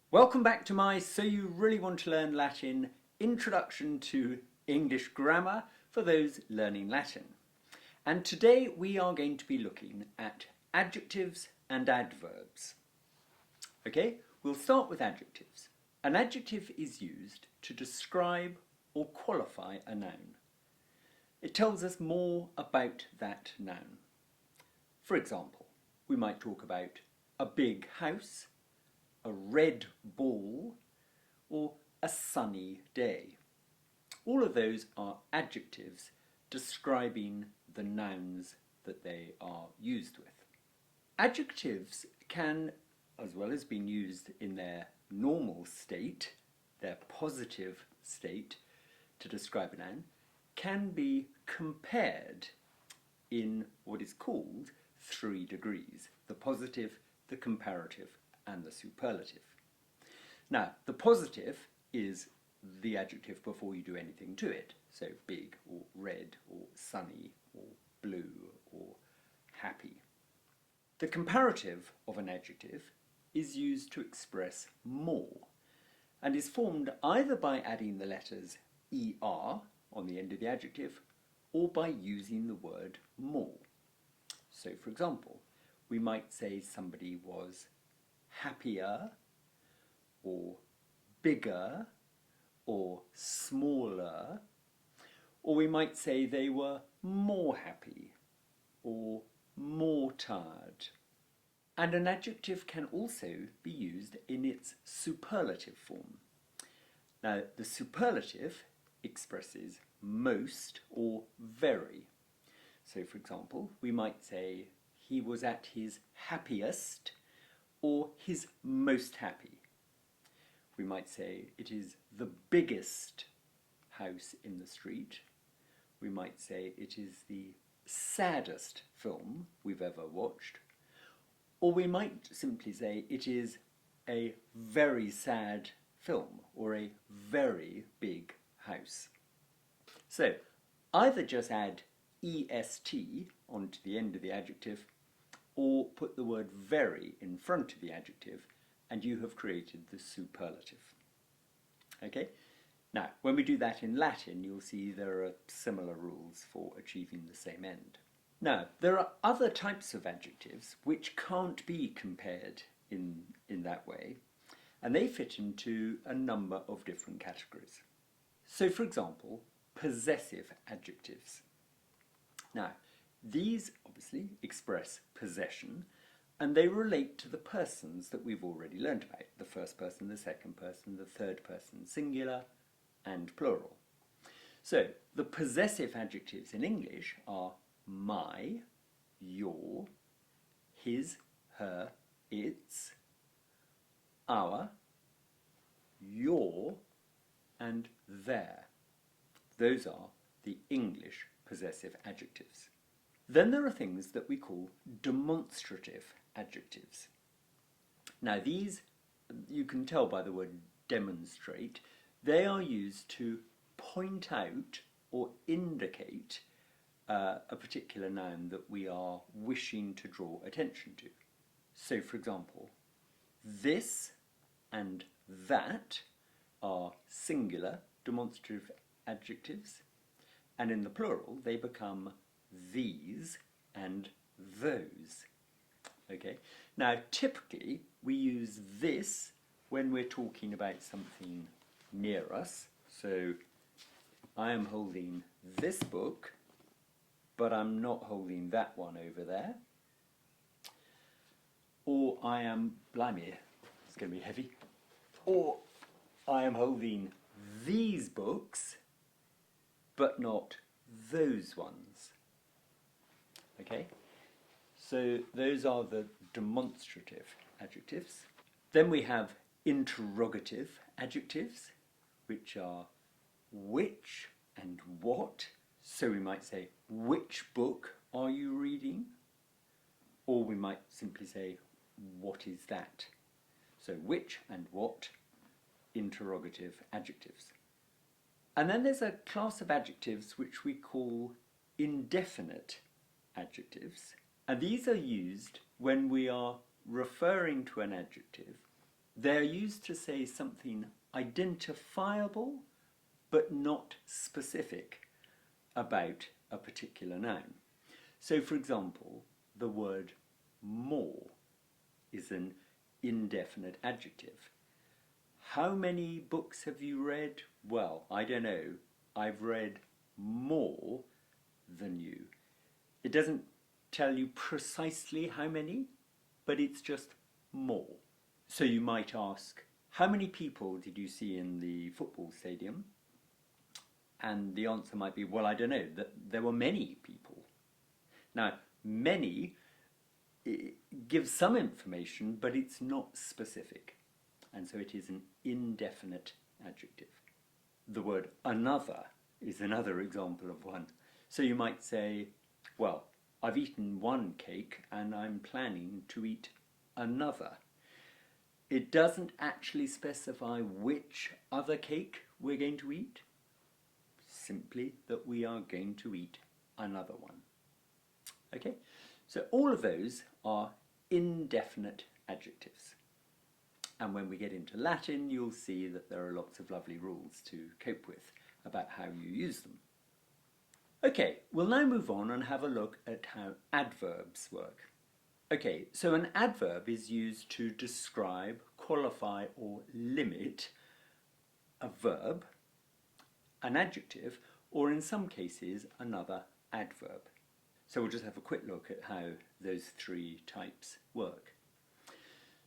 Welcome back to my So You Really Want to Learn Latin Introduction to English Grammar for those learning Latin. And today we are going to be looking at adjectives and adverbs. Okay, we'll start with adjectives. An adjective is used to describe or qualify a noun. It tells us more about that noun. For example, we might talk about a big house, a red ball, or a sunny day. All of those are adjectives describing the nouns that they are used with. Adjectives can, as well as being used in their normal state, their positive state to describe a noun, can be compared in what is called 3 degrees: the positive, the comparative, and the superlative. Now, the positive is the adjective before you do anything to it. So big, or red, or sunny, or blue, or happy. The comparative of an adjective is used to express more, and is formed either by adding the letters er on the end of the adjective, or by using the word more. So, for example, we might say somebody was happier, or bigger, or smaller, or we might say they were more happy, or more tired. And an adjective can also be used in its superlative form. Now, the superlative expresses most or very. So, for example, we might say he was at his happiest, or his most happy. We might say it is the biggest house in the street. We might say it is the saddest film we've ever watched. Or we might simply say it is a very sad film, or a very big house. So either just add est onto the end of the adjective, or put the word very in front of the adjective, and you have created the superlative. Okay? Now, when we do that in Latin, you'll see there are similar rules for achieving the same end. Now, there are other types of adjectives which can't be compared in that way, and they fit into a number of different categories. So, for example, possessive adjectives. Now, these obviously express possession, and they relate to the persons that we've already learnt about: the first person, the second person, the third person, singular and plural. So, the possessive adjectives in English are my, your, his, her, its, our, your, and their. Those are the English possessive adjectives. Then there are things that we call demonstrative adjectives. Now these, you can tell by the word demonstrate, they are used to point out or indicate a particular noun that we are wishing to draw attention to. So, for example, this and that are singular demonstrative adjectives, and in the plural they become these and those. Okay. Now, typically we use this when we're talking about something near us. So, I am holding this book, but I'm not holding that one over there. Or I am, blimey, it's going to be heavy. Or I am holding these books, but not those ones. Okay, so those are the demonstrative adjectives. Then we have interrogative adjectives, which are which and what. So we might say, which book are you reading? Or we might simply say, what is that? So which and what, interrogative adjectives. And then there's a class of adjectives which we call indefinite adjectives, and these are used when we are referring to an adjective They're used to say something identifiable but not specific about a particular noun. So, for example, the word more is an indefinite adjective. How many books have you read? Well, I don't know. I've read more than you. It doesn't tell you precisely how many, but it's just more. So you might ask, how many people did you see in the football stadium? And the answer might be, well, I don't know, that there were many people. Now, many gives some information, but it's not specific. And so it is an indefinite adjective. The word another is another example of one. So you might say, well, I've eaten one cake and I'm planning to eat another. It doesn't actually specify which other cake we're going to eat, simply that we are going to eat another one. Okay, so all of those are indefinite adjectives. And when we get into Latin, you'll see that there are lots of lovely rules to cope with about how you use them. Okay, we'll now move on and have a look at how adverbs work. Okay, so an adverb is used to describe, qualify, or limit a verb, an adjective, or in some cases, another adverb. So we'll just have a quick look at how those three types work.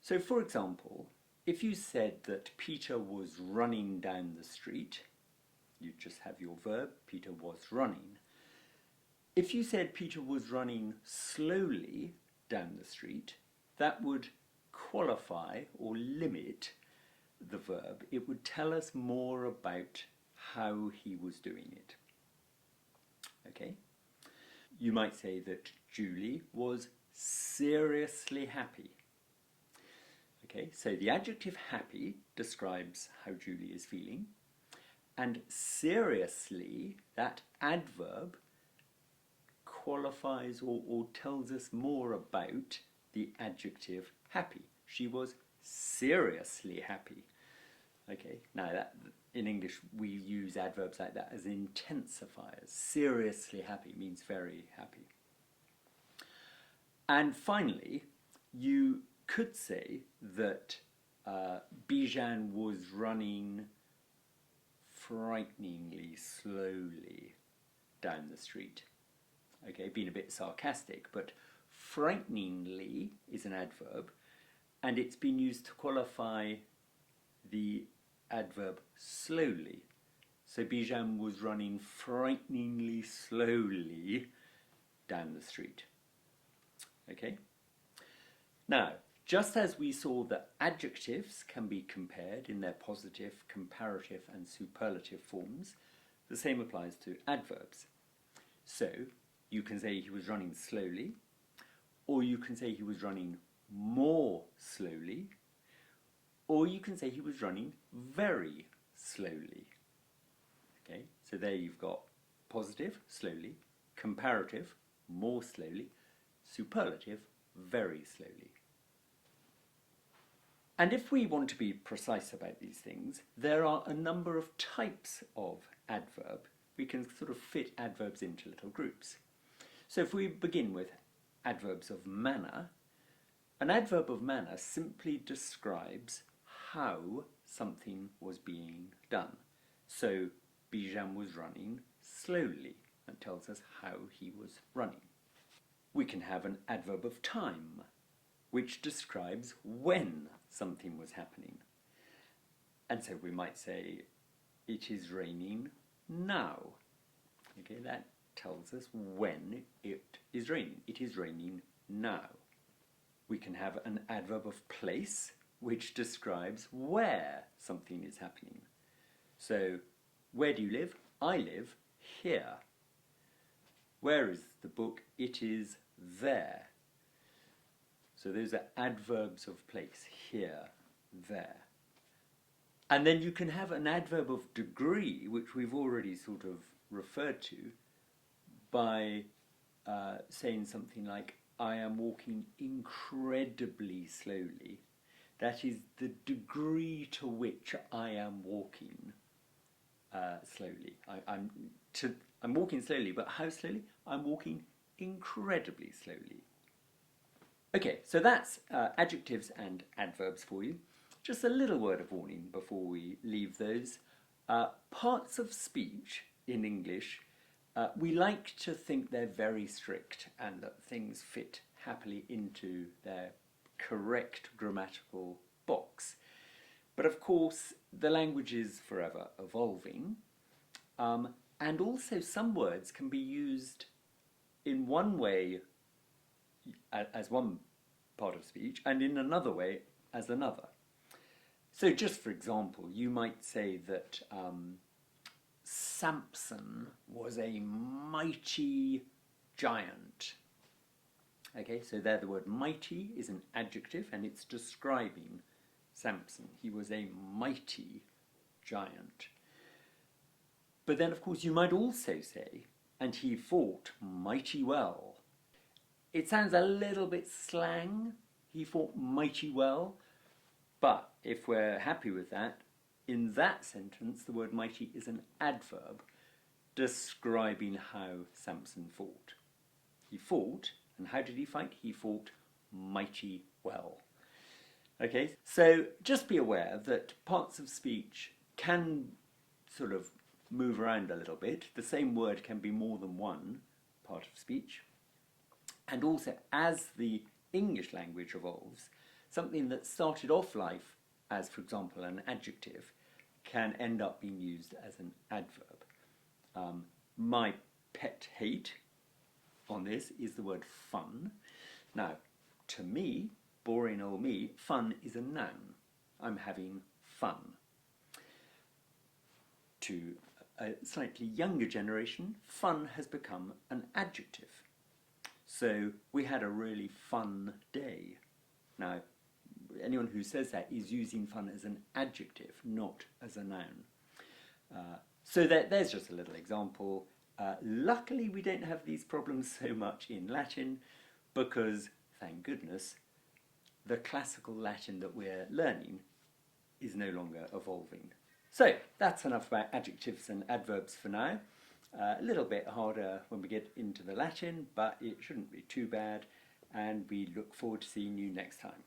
So for example, if you said that Peter was running down the street, you just have your verb, Peter was running. If you said Peter was running slowly down the street, that would qualify or limit the verb. It would tell us more about how he was doing it. Okay? You might say that Julie was seriously happy. Okay, so the adjective happy describes how Julie is feeling, and seriously, that adverb qualifies or tells us more about the adjective happy. She was seriously happy. Okay, now that in English we use adverbs like that as intensifiers. Seriously happy means very happy. And finally, you could say that Bijan was running frighteningly slowly down the street. Okay, being a bit sarcastic, but frighteningly is an adverb, and it's been used to qualify the adverb slowly. So Bijan was running frighteningly slowly down the street. Okay? Now, just as we saw that adjectives can be compared in their positive, comparative and superlative forms, the same applies to adverbs. So, you can say he was running slowly, or you can say he was running more slowly, or you can say he was running very slowly. Okay, so there you've got positive, slowly, comparative, more slowly, superlative, very slowly. And if we want to be precise about these things, there are a number of types of adverb. We can sort of fit adverbs into little groups. So if we begin with adverbs of manner, an adverb of manner simply describes how something was being done. So Bijan was running slowly. That tells us how he was running. We can have an adverb of time, which describes when something was happening. And so we might say, it is raining now. Okay, that tells us when it is raining. It is raining now. We can have an adverb of place, which describes where something is happening. So, where do you live? I live here. Where is the book? It is there. So those are adverbs of place, here, there. And then you can have an adverb of degree, which we've already sort of referred to, by saying something like, I am walking incredibly slowly. That is the degree to which I am walking slowly. I'm walking slowly, but how slowly? I'm walking incredibly slowly. Okay, so that's adjectives and adverbs for you. Just a little word of warning before we leave those. Parts of speech in English, we like to think they're very strict and that things fit happily into their correct grammatical box. But of course, the language is forever evolving, and also some words can be used in one way as one part of speech and in another way as another. So just for example, you might say that Samson was a mighty giant. Okay, so there the word mighty is an adjective and it's describing Samson. He was a mighty giant. But then of course you might also say, and he fought mighty well. It sounds a little bit slang, he fought mighty well, but if we're happy with that, in that sentence the word mighty is an adverb describing how Samson fought. He fought, and how did he fight? He fought mighty well. Okay, so just be aware that parts of speech can sort of move around a little bit. The same word can be more than one part of speech. And also, as the English language evolves, something that started off life as, for example, an adjective can end up being used as an adverb. My pet hate on this is the word fun. Now, to me, boring old me, fun is a noun. I'm having fun. To a slightly younger generation, fun has become an adjective. So we had a really fun day. Now, anyone who says that is using fun as an adjective, not as a noun. So there's just a little example. Luckily, we don't have these problems so much in Latin because, thank goodness, the classical Latin that we're learning is no longer evolving. So that's enough about adjectives and adverbs for now. A little bit harder when we get into the Latin, but it shouldn't be too bad, and we look forward to seeing you next time.